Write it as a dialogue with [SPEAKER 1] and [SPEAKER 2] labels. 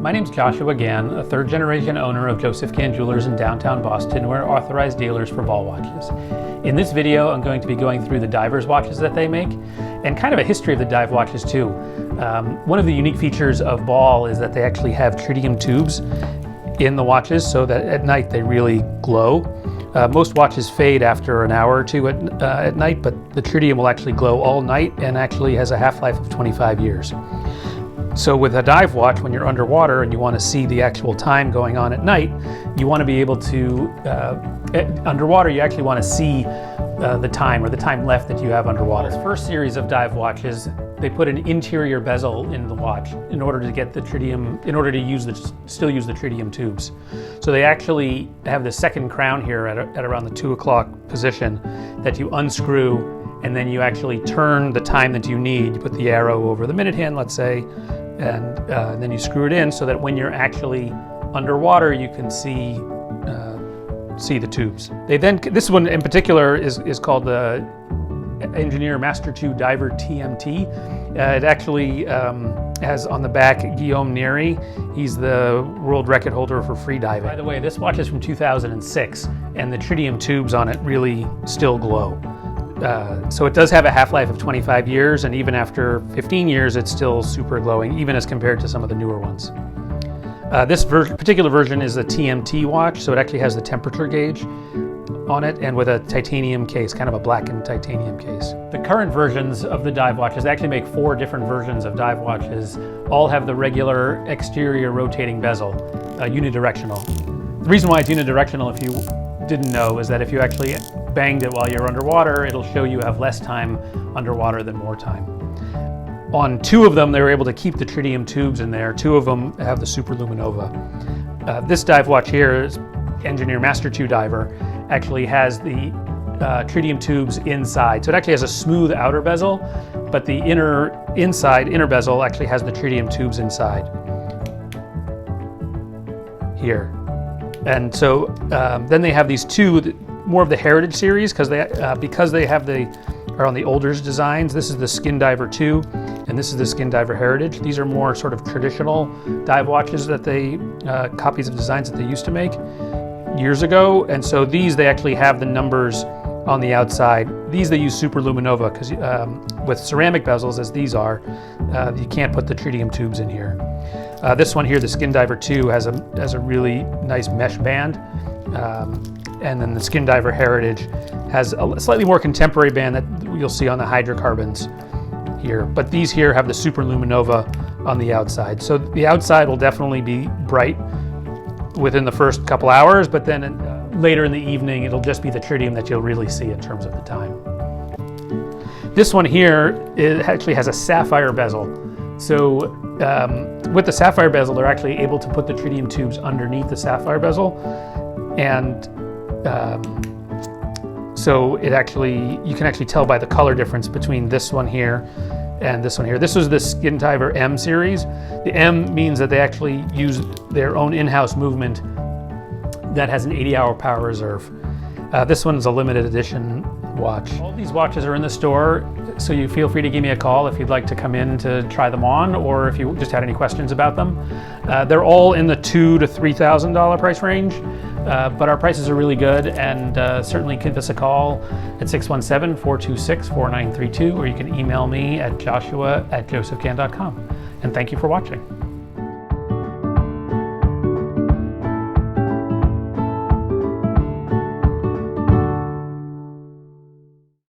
[SPEAKER 1] My name's Joshua Gann, a third-generation owner of Joseph Gann Jewelers in downtown Boston. We're authorized dealers for ball watches. In this video, I'm going to be going through the divers watches that they make and kind of a history of the dive watches too. One of the unique features of ball is that they actually have tritium tubes in the watches so that at night they really glow. Most watches fade after an hour or two at night, but the tritium will actually glow all night and actually has a half-life of 25 years. So with a dive watch, when you're underwater and you want to see the actual time going on at night, you want to be able to, underwater you actually want to see the time or the time left that you have underwater. This first series of dive watches, they put an interior bezel in the watch in order to get the tritium, in order to still use the tritium tubes. So they actually have the second crown here at around the 2 o'clock position that you unscrew, and then you actually turn the time that you need. You put the arrow over the minute hand, let's say, and then you screw it in so that when you're actually underwater, you can see the tubes. They then, this one in particular is called the Engineer Master 2 Diver TMT. It actually has on the back Guillaume Neri. He's the world record holder for free diving. By the way, this watch is from 2006, and the tritium tubes on it really still glow. So it does have a half-life of 25 years, and even after 15 years, it's still super glowing, even as compared to some of the newer ones. This particular version is a TMT watch, so it actually has the temperature gauge on it and with a titanium case, kind of a blackened titanium case. The current versions of the dive watches, they actually make 4 different versions of dive watches, all have the regular exterior rotating bezel, unidirectional. The reason why it's unidirectional, if you didn't know, is that if you actually banged it while you're underwater, it'll show you have less time underwater than more time. On 2 of them, they were able to keep the tritium tubes in there. 2 of them have the superluminova. This dive watch here, is Engineer Master 2 Diver, actually has the tritium tubes inside. So it actually has a smooth outer bezel, but the inner bezel actually has the tritium tubes inside here. And so then they have these 2, more of the Heritage series, because they are on the older designs. This is the Skindiver 2, and this is the Skindiver Heritage. These are more sort of traditional dive watches that they, copies of designs that they used to make years ago. And so these, they actually have the numbers on the outside. These they use superluminova, because with ceramic bezels, as these are, you can't put the tritium tubes in here. This one here, the Skindiver 2, has a really nice mesh band. And then the Skindiver Heritage has a slightly more contemporary band that you'll see on the hydrocarbons here. But these here have the superluminova on the outside. So the outside will definitely be bright within the first couple hours, but then later in the evening, it'll just be the tritium that you'll really see in terms of the time. This one here, it actually has a sapphire bezel. So with the sapphire bezel, they're actually able to put the tritium tubes underneath the sapphire bezel. And so you can actually tell by the color difference between this one here and this one here. This was the Skindiver M series. The M means that they actually use their own in-house movement that has an 80-hour power reserve. This one's a limited edition watch. All these watches are in the store, so you feel free to give me a call if you'd like to come in to try them on, or if you just had any questions about them. They're all in the $2,000 to $3,000 price range, but our prices are really good, and certainly give us a call at 617-426-4932, or you can email me at joshua@josephgann.com. And thank you for watching.